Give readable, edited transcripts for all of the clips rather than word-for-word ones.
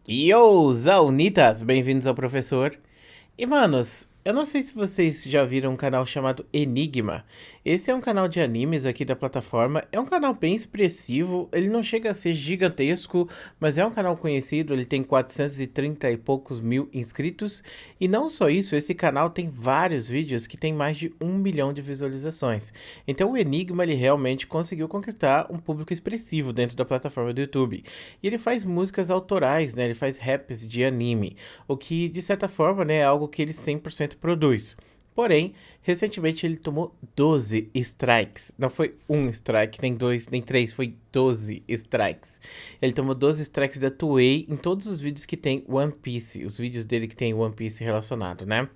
Yo, Zaunitas, bem-vindos ao professor. E manos, eu não sei se vocês já viram um canal chamado Enigma. Esse é um canal de animes aqui da plataforma. É um canal bem expressivo, ele não chega a ser gigantesco, mas é um canal conhecido, ele tem 430 e poucos mil inscritos. E não só isso, esse canal tem vários vídeos que tem mais de 1 milhão de visualizações. Então o Enigma ele realmente conseguiu conquistar um público expressivo dentro da plataforma do YouTube. E ele faz músicas autorais, né? Ele faz raps de anime, o que de certa forma, né, é algo que ele 100% produz. Porém, recentemente ele tomou 12 strikes. Não foi um strike, nem dois, nem três, foi 12 strikes. Ele tomou 12 strikes da Toei em todos os vídeos que tem One Piece, os vídeos dele que tem One Piece relacionado, né?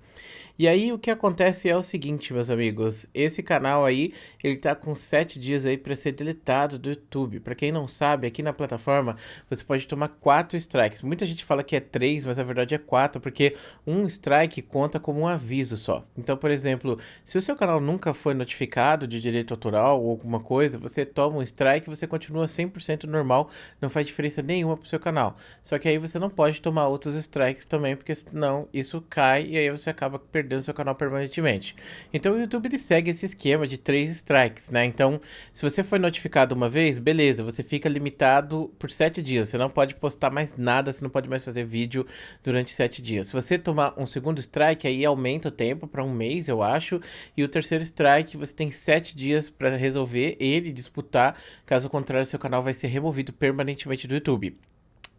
E aí o que acontece é o seguinte, meus amigos, esse canal aí, ele tá com 7 dias aí para ser deletado do YouTube. Para quem não sabe, aqui na plataforma você pode tomar 4 strikes. Muita gente fala que é 3, mas na verdade é 4, porque um strike conta como um aviso só. Então, por exemplo, se o seu canal nunca foi notificado de direito autoral ou alguma coisa, você toma um strike e você continua 100% normal, não faz diferença nenhuma pro seu canal. Só que aí você não pode tomar outros strikes também, porque senão isso cai e aí você acaba perdendo seu canal permanentemente. Então o YouTube ele segue esse esquema de 3 strikes, né? Então, se você foi notificado uma vez, beleza, você fica limitado por 7 dias. Você não pode postar mais nada, você não pode mais fazer vídeo durante 7 dias. Se você tomar um segundo strike, aí aumenta o tempo para um mês, eu acho. E o terceiro strike, você tem 7 dias para resolver ele, disputar. Caso contrário, seu canal vai ser removido permanentemente do YouTube.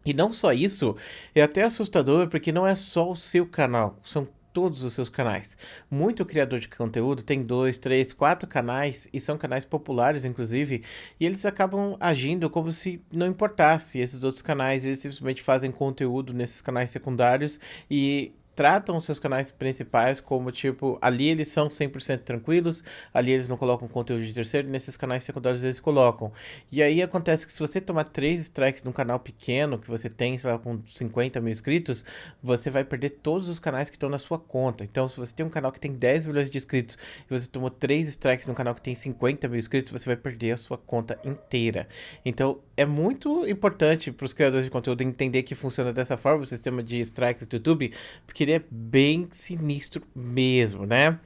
E não só isso, é até assustador porque não é só o seu canal, são todos os seus canais. Muito criador de conteúdo tem 2, 3, 4 canais e são canais populares, inclusive, e eles acabam agindo como se não importasse esses outros canais, eles simplesmente fazem conteúdo nesses canais secundários e tratam os seus canais principais como, tipo, ali eles são 100% tranquilos, ali eles não colocam conteúdo de terceiro, e nesses canais secundários eles colocam. E aí acontece que se você tomar 3 strikes num canal pequeno, que você tem, sei lá, com 50 mil inscritos, você vai perder todos os canais que estão na sua conta. Então, se você tem um canal que tem 10 milhões de inscritos e você tomou 3 strikes num canal que tem 50 mil inscritos, você vai perder a sua conta inteira. Então, é muito importante para os criadores de conteúdo entender que funciona dessa forma o sistema de strikes do YouTube, porque ele é bem sinistro mesmo, né?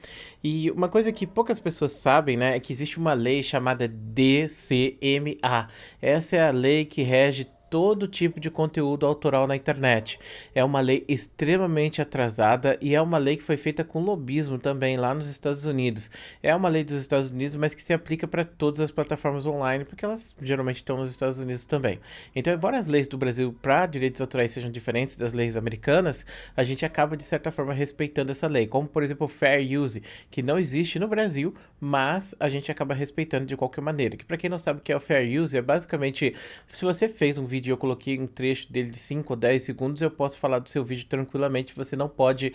E uma coisa que poucas pessoas sabem, né, é que existe uma lei chamada DCMA. Essa é a lei que rege todo tipo de conteúdo autoral na internet. É uma lei extremamente atrasada e é uma lei que foi feita com lobismo também lá nos Estados Unidos. É uma lei dos Estados Unidos, mas que se aplica para todas as plataformas online, porque elas geralmente estão nos Estados Unidos também. Então, embora as leis do Brasil para direitos autorais sejam diferentes das leis americanas, a gente acaba de certa forma respeitando essa lei, como por exemplo o Fair Use, que não existe no Brasil, mas a gente acaba respeitando de qualquer maneira. Que para quem não sabe o que é o Fair Use, é basicamente se você fez um vídeo e eu coloquei um trecho dele de 5 ou 10 segundos, eu posso falar do seu vídeo tranquilamente, você não pode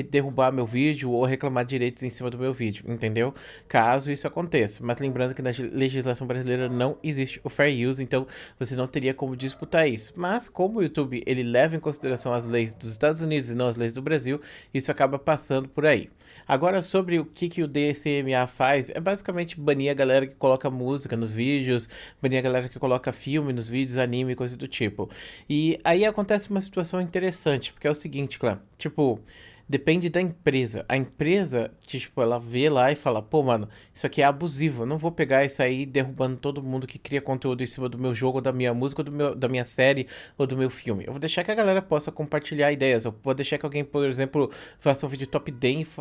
derrubar meu vídeo ou reclamar direitos em cima do meu vídeo, entendeu? Caso isso aconteça. Mas lembrando que na legislação brasileira não existe o Fair Use, então você não teria como disputar isso. Mas como o YouTube ele leva em consideração as leis dos Estados Unidos e não as leis do Brasil, isso acaba passando por aí. Agora, sobre o que o DCMA faz, é basicamente banir a galera que coloca música nos vídeos, banir a galera que coloca filme nos vídeos, anime, coisa do tipo. E aí acontece uma situação interessante, porque é o seguinte, clã, tipo, depende da empresa. A empresa que, tipo, ela vê lá e fala, pô, mano, isso aqui é abusivo. Eu não vou pegar e sair derrubando todo mundo que cria conteúdo em cima do meu jogo, ou da minha música, ou da minha série, ou do meu filme. Eu vou deixar que a galera possa compartilhar ideias. Eu vou deixar que alguém, por exemplo, faça um vídeo top 10,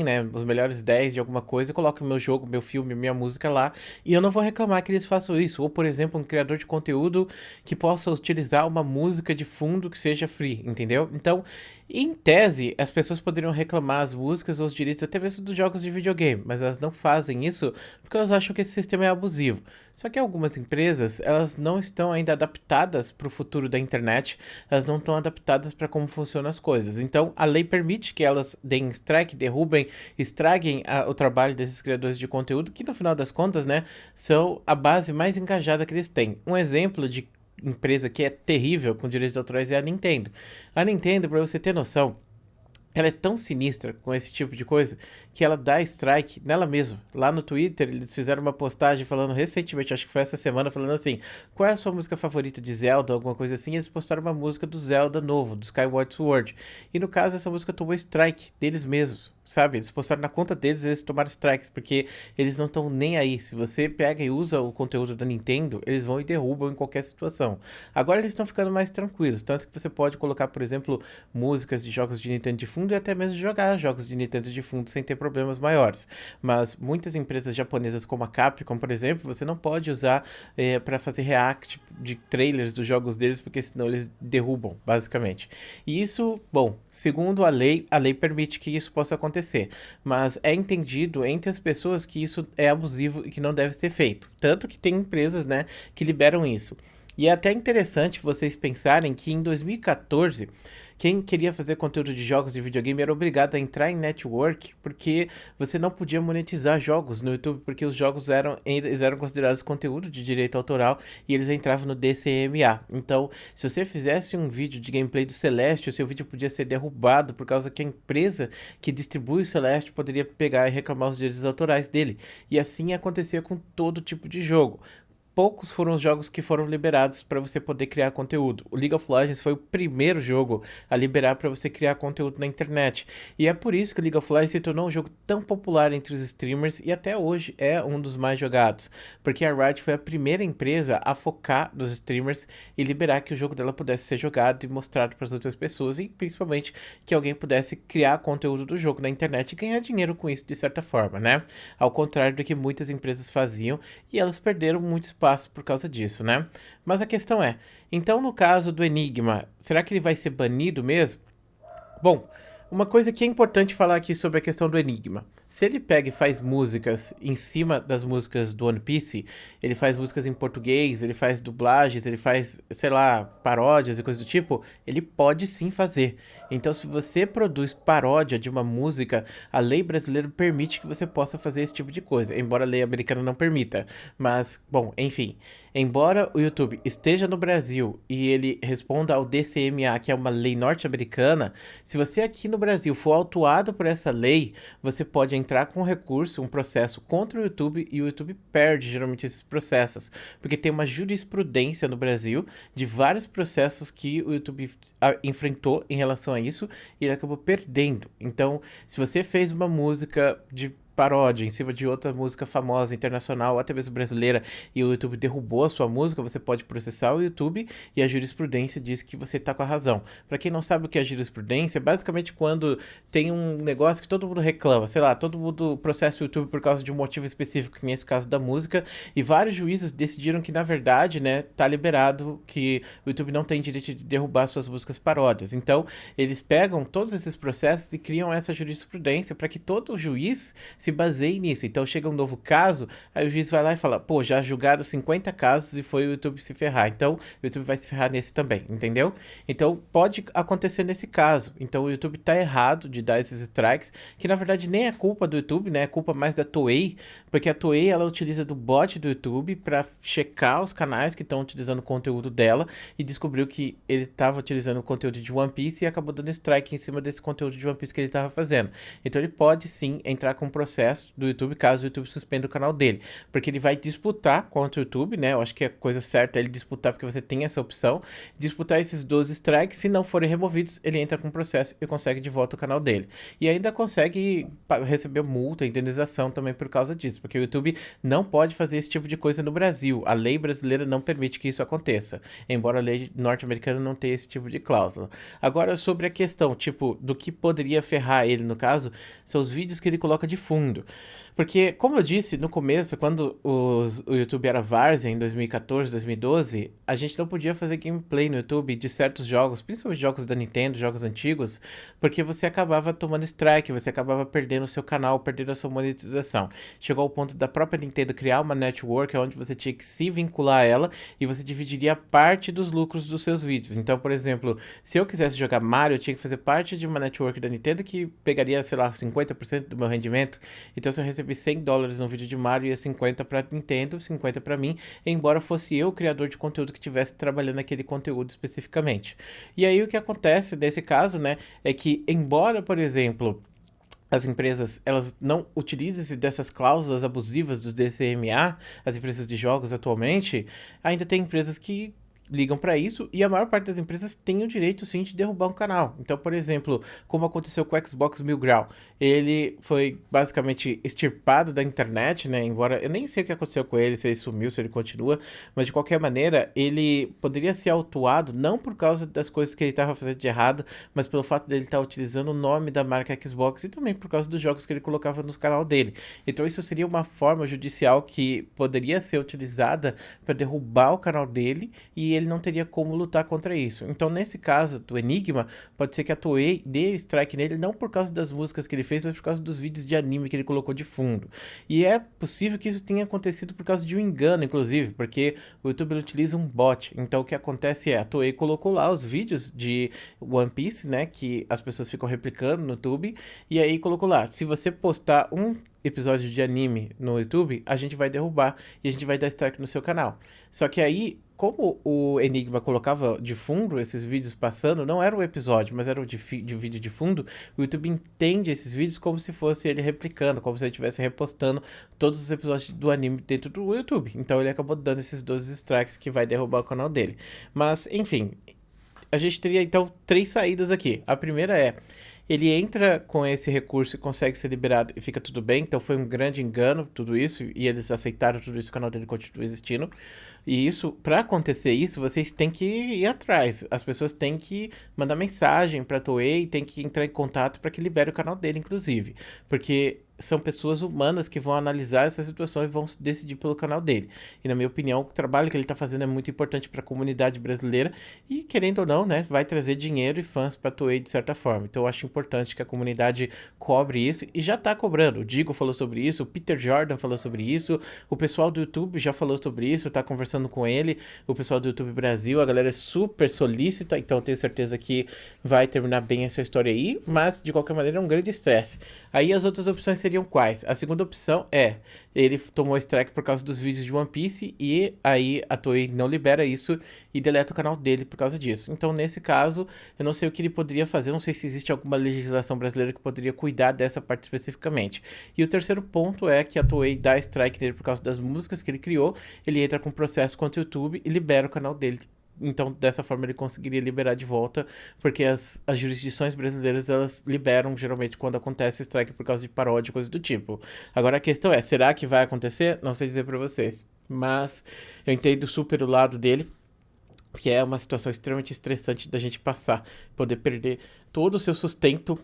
né? Os melhores 10 de alguma coisa, e coloque o meu jogo, meu filme, minha música lá. E eu não vou reclamar que eles façam isso. Ou, por exemplo, um criador de conteúdo que possa utilizar uma música de fundo que seja free, entendeu? Então, em tese, as pessoas poderiam reclamar as músicas ou os direitos até mesmo dos jogos de videogame, mas elas não fazem isso porque elas acham que esse sistema é abusivo. Só que algumas empresas, elas não estão ainda adaptadas para o futuro da internet, elas não estão adaptadas para como funcionam as coisas. Então, a lei permite que elas deem strike, derrubem, estraguem o trabalho desses criadores de conteúdo, que no final das contas, né, são a base mais engajada que eles têm. Um exemplo de empresa que é terrível com direitos autorais é a Nintendo. A Nintendo, para você ter noção, ela é tão sinistra com esse tipo de coisa que ela dá strike nela mesma. Lá no Twitter, eles fizeram uma postagem falando recentemente, acho que foi essa semana, falando assim: qual é a sua música favorita de Zelda, alguma coisa assim. E eles postaram uma música do Zelda novo, do Skyward Sword. E no caso, essa música tomou strike deles mesmos. Sabe, eles postaram na conta deles, eles tomaram strikes, porque eles não estão nem aí. Se você pega e usa o conteúdo da Nintendo, eles vão e derrubam em qualquer situação. Agora eles estão ficando mais tranquilos, tanto que você pode colocar, por exemplo, músicas de jogos de Nintendo de fundo e até mesmo jogar jogos de Nintendo de fundo sem ter problemas maiores. Mas muitas empresas japonesas como a Capcom, por exemplo, você não pode usar para fazer react de trailers dos jogos deles, porque senão eles derrubam, basicamente. E isso, bom, segundo a lei permite que isso possa acontecer, mas é entendido entre as pessoas que isso é abusivo e que não deve ser feito. Tanto que tem empresas, né, que liberam isso. E é até interessante vocês pensarem que em 2014, quem queria fazer conteúdo de jogos de videogame era obrigado a entrar em network, porque você não podia monetizar jogos no YouTube, porque os jogos eles eram considerados conteúdo de direito autoral e eles entravam no DCMA. Então, se você fizesse um vídeo de gameplay do Celeste, o seu vídeo podia ser derrubado por causa que a empresa que distribui o Celeste poderia pegar e reclamar os direitos autorais dele. E assim acontecia com todo tipo de jogo. Poucos foram os jogos que foram liberados para você poder criar conteúdo. O League of Legends foi o primeiro jogo a liberar para você criar conteúdo na internet. E é por isso que o League of Legends se tornou um jogo tão popular entre os streamers e até hoje é um dos mais jogados. Porque a Riot foi a primeira empresa a focar nos streamers e liberar que o jogo dela pudesse ser jogado e mostrado para as outras pessoas e principalmente que alguém pudesse criar conteúdo do jogo na internet e ganhar dinheiro com isso de certa forma, né? Ao contrário do que muitas empresas faziam e elas perderam muito espaço por causa disso, né? Mas a questão é, então no caso do Enigma, será que ele vai ser banido mesmo? Bom, uma coisa que é importante falar aqui sobre a questão do Enigma. Se ele pega e faz músicas em cima das músicas do One Piece, ele faz músicas em português, ele faz dublagens, ele faz, sei lá, paródias e coisas do tipo, ele pode sim fazer. Então, se você produz paródia de uma música, a lei brasileira permite que você possa fazer esse tipo de coisa, embora a lei americana não permita. Mas, bom, enfim. Embora o YouTube esteja no Brasil e ele responda ao DCMA, que é uma lei norte-americana, se você aqui no Brasil for autuado por essa lei, você pode entrar com recurso, um processo contra o YouTube e o YouTube perde geralmente esses processos, porque tem uma jurisprudência no Brasil de vários processos que o YouTube enfrentou em relação a isso e ele acabou perdendo. Então, se você fez uma música de paródia em cima de outra música famosa, internacional, ou até mesmo brasileira, e o YouTube derrubou a sua música, você pode processar o YouTube e a jurisprudência diz que você tá com a razão. Pra quem não sabe o que é jurisprudência, é basicamente quando tem um negócio que todo mundo reclama, sei lá, todo mundo processa o YouTube por causa de um motivo específico, que nesse caso da música, e vários juízes decidiram que, na verdade, né, tá liberado, que o YouTube não tem direito de derrubar suas músicas paródias. Então, eles pegam todos esses processos e criam essa jurisprudência para que todo juiz se baseie nisso. Então chega um novo caso, aí o juiz vai lá e fala, pô, já julgaram 50 casos e foi o YouTube se ferrar. Então o YouTube vai se ferrar nesse também, entendeu? Então pode acontecer nesse caso. Então o YouTube tá errado de dar esses strikes, que na verdade nem é culpa do YouTube, né? É culpa mais da Toei, porque a Toei ela utiliza do bot do YouTube para checar os canais que estão utilizando o conteúdo dela e descobriu que ele estava utilizando o conteúdo de One Piece e acabou dando strike em cima desse conteúdo de One Piece que ele estava fazendo. Então ele pode sim entrar com um processo do YouTube caso o YouTube suspenda o canal dele, porque ele vai disputar contra o YouTube, né? Eu acho que a coisa certa é ele disputar, porque você tem essa opção, disputar esses 12 strikes, se não forem removidos, ele entra com processo e consegue de volta o canal dele. E ainda consegue receber multa, indenização também por causa disso, porque o YouTube não pode fazer esse tipo de coisa no Brasil. A lei brasileira não permite que isso aconteça, embora a lei norte-americana não tenha esse tipo de cláusula. Agora, sobre a questão, tipo, do que poderia ferrar ele, no caso, são os vídeos que ele coloca de fundo. Porque, como eu disse no começo, quando o YouTube era várzea, em 2014, 2012, a gente não podia fazer gameplay no YouTube de certos jogos, principalmente jogos da Nintendo, jogos antigos, porque você acabava tomando strike, você acabava perdendo o seu canal, perdendo a sua monetização. Chegou ao ponto da própria Nintendo criar uma network onde você tinha que se vincular a ela e você dividiria parte dos lucros dos seus vídeos. Então, por exemplo, se eu quisesse jogar Mario, eu tinha que fazer parte de uma network da Nintendo que pegaria, sei lá, 50% do meu rendimento. Então, se eu recebi $100 no vídeo de Mario, ia 50 pra Nintendo, 50 pra mim, embora fosse eu o criador de conteúdo que estivesse trabalhando aquele conteúdo especificamente. E aí o que acontece nesse caso, né, é que embora, por exemplo, as empresas, elas não utilizem dessas cláusulas abusivas do DCMA, as empresas de jogos atualmente, ainda tem empresas que ligam para isso e a maior parte das empresas tem o direito sim de derrubar um canal. Então, por exemplo, como aconteceu com o Xbox Mil Grau, ele foi basicamente extirpado da internet, né? Embora eu nem sei o que aconteceu com ele, se ele sumiu, se ele continua, mas de qualquer maneira, ele poderia ser autuado não por causa das coisas que ele estava fazendo de errado, mas pelo fato dele estar utilizando o nome da marca Xbox e também por causa dos jogos que ele colocava no canal dele. Então, isso seria uma forma judicial que poderia ser utilizada para derrubar o canal dele e ele não teria como lutar contra isso. Então, nesse caso do Enigma, pode ser que a Toei dê strike nele não por causa das músicas que ele fez, mas por causa dos vídeos de anime que ele colocou de fundo. E é possível que isso tenha acontecido por causa de um engano, inclusive, porque o YouTube utiliza um bot. Então, o que acontece é, a Toei colocou lá os vídeos de One Piece, né, que as pessoas ficam replicando no YouTube, e aí colocou lá, se você postar um episódio de anime no YouTube, a gente vai derrubar e a gente vai dar strike no seu canal. Só que aí, como o Enigma colocava de fundo esses vídeos passando, não era o episódio, mas era o de vídeo de fundo, o YouTube entende esses vídeos como se fosse ele replicando, como se ele estivesse repostando todos os episódios do anime dentro do YouTube. Então ele acabou dando esses 12 strikes que vai derrubar o canal dele. Mas, enfim, a gente teria então 3 saídas aqui. A primeira é, ele entra com esse recurso e consegue ser liberado e fica tudo bem, então foi um grande engano tudo isso, e eles aceitaram tudo isso, o canal dele continua existindo. E isso, para acontecer isso, vocês têm que ir atrás, as pessoas têm que mandar mensagem para Toei, tem que entrar em contato para que libere o canal dele, inclusive, porque são pessoas humanas que vão analisar essa situação e vão decidir pelo canal dele. E na minha opinião, o trabalho que ele está fazendo é muito importante para a comunidade brasileira e, querendo ou não, né, vai trazer dinheiro e fãs para a Toei de certa forma. Então eu acho importante que a comunidade cobre isso e já está cobrando. O Digo falou sobre isso, o Peter Jordan falou sobre isso, o pessoal do YouTube já falou sobre isso, está conversando com ele, o pessoal do YouTube Brasil, a galera é super solícita, então eu tenho certeza que vai terminar bem essa história aí, mas de qualquer maneira é um grande estresse. Aí as outras opções seriam quais? A segunda opção é, ele tomou strike por causa dos vídeos de One Piece e aí a Toei não libera isso e deleta o canal dele por causa disso. Então, nesse caso, eu não sei o que ele poderia fazer, não sei se existe alguma legislação brasileira que poderia cuidar dessa parte especificamente. E o terceiro ponto é que a Toei dá strike nele por causa das músicas que ele criou, ele entra com processo contra o YouTube e libera o canal dele. Então, dessa forma, ele conseguiria liberar de volta, porque as jurisdições brasileiras, elas liberam, geralmente, quando acontece strike por causa de paródia, coisa do tipo. Agora, a questão é, será que vai acontecer? Não sei dizer pra vocês. Mas, eu entendo super o lado dele, porque é uma situação extremamente estressante da gente passar. Poder perder todo o seu sustento,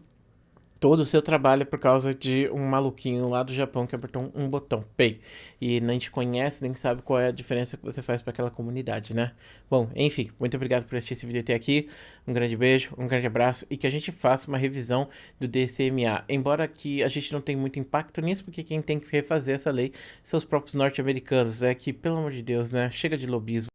todo o seu trabalho por causa de um maluquinho lá do Japão que apertou um botão, pay. E nem te conhece, nem sabe qual é a diferença que você faz para aquela comunidade, né? Bom, enfim, muito obrigado por assistir esse vídeo até aqui. Um grande beijo, um grande abraço e que a gente faça uma revisão do DCMA. Embora que a gente não tenha muito impacto nisso, porque quem tem que refazer essa lei são os próprios norte-americanos, né? Que, pelo amor de Deus, né? Chega de lobismo.